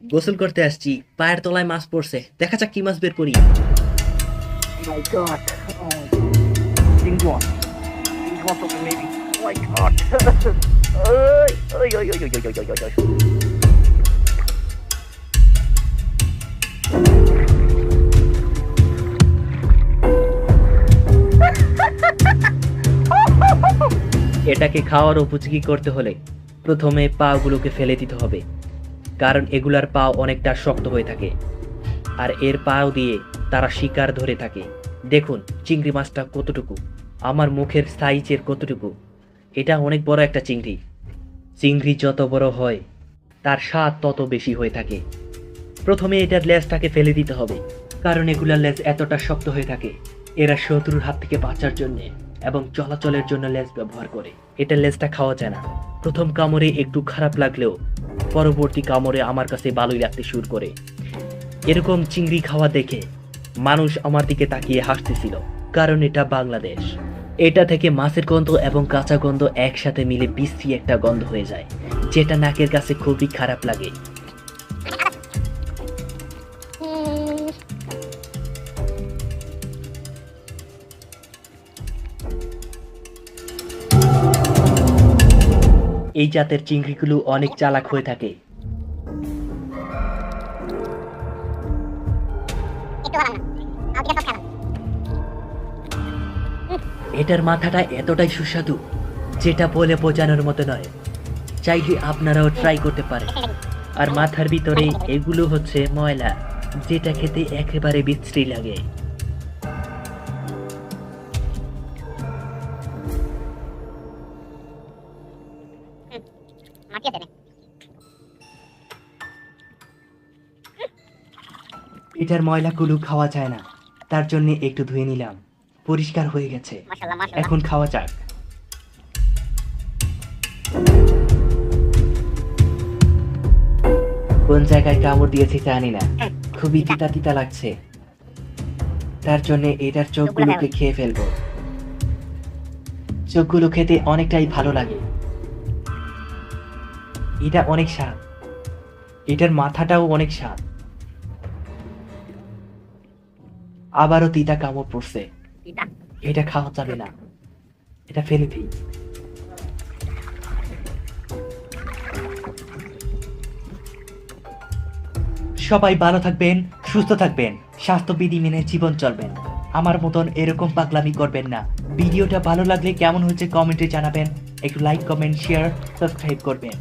গোসল করতে আসছি, পায়ের তলায় মাছ পড়ছে, দেখা যাক কি মাছ বের করি। My God. Oh, things one. Things one something maybe. Oh my God. Oy, oy, oy, oy, oy, oy, oy, oy, oy. এটাকে খাওয়ার উপযোগী করতে হলে প্রথমে পাগুলোকে ফেলে দিতে হবে, কারণ এগুলার পা অনেকটা শক্ত হয়ে থাকে আর এর পাও দিয়ে তারা শিকার ধরে থাকে। দেখুন চিংড়ি মাছটা কতটুকু, আমার মুখের সাইজের কতটুকু। এটা অনেক বড় একটা চিংড়ি। চিংড়ি যত বড় হয় তার স্বাদ তত বেশি হয়ে থাকে। প্রথমে এটার লেজটাকে ফেলে দিতে হবে, কারণ এগুলার লেজ এতটা শক্ত হয়ে থাকে। এরা শত্রুর হাত থেকে বাঁচার জন্য এবং চলাচলের জন্য লেজ ব্যবহার করে। এটা লেজটা খাওয়া যায় না। প্রথম কামড়ে একটু খারাপ লাগলেও পরবর্তী কামড়ে আমার কাছে ভালোই লাগতে শুরু করে। এরকম চিংড়ি খাওয়া দেখে মানুষ আমার দিকে তাকিয়ে হাসতেছিল, কারণ এটা বাংলাদেশ। এটা থেকে মাছের গন্ধ এবং কাঁচা গন্ধ একসাথে মিলে বিশ্রী একটা গন্ধ হয়ে যায়, যেটা নাকের কাছে খুবই খারাপ লাগে। এই জাতের চিংড়িগুলো অনেক চালাক হয়ে থাকে। এটার মাথাটা এতটাই সুস্বাদু যেটা বলে বোঝানোর মতো নয়। চাইলে আপনারাও ট্রাই করতে পারেন। আর মাথার ভিতরে এগুলো হচ্ছে ময়লা, যেটা খেতে একেবারে বিশ্রী লাগে। এটার ময়লাগুলো খাওয়া যায় না, তার জন্য একটু ধুয়ে নিলাম, পরিষ্কার হয়ে গেছে। এখন খাওয়া যাক। কোন জায়গায় কামড় দিয়েছি জানি না, খুবই তিতা তিতা লাগছে। তার জন্য এটার চোখগুলোকে খেয়ে ফেলবো। চোখগুলো খেতে অনেকটাই ভালো লাগে। এটা অনেক স্বাদ। এটার মাথাটাও অনেক স্বাদ। আবারও তিতা কামড় পড়ছে। এটা খাওয়া যাবে না, এটা ফেলে দিই। সবাই ভালো থাকবেন, সুস্থ থাকবেন, স্বাস্থ্যবিধি মেনে জীবন চলবেন। আমার মতন এরকম পাগলামি করবেন না। ভিডিওটা ভালো লাগলে কেমন হয়েছে কমেন্টে জানাবেন। একটু লাইক, কমেন্ট, শেয়ার, সাবস্ক্রাইব করবেন।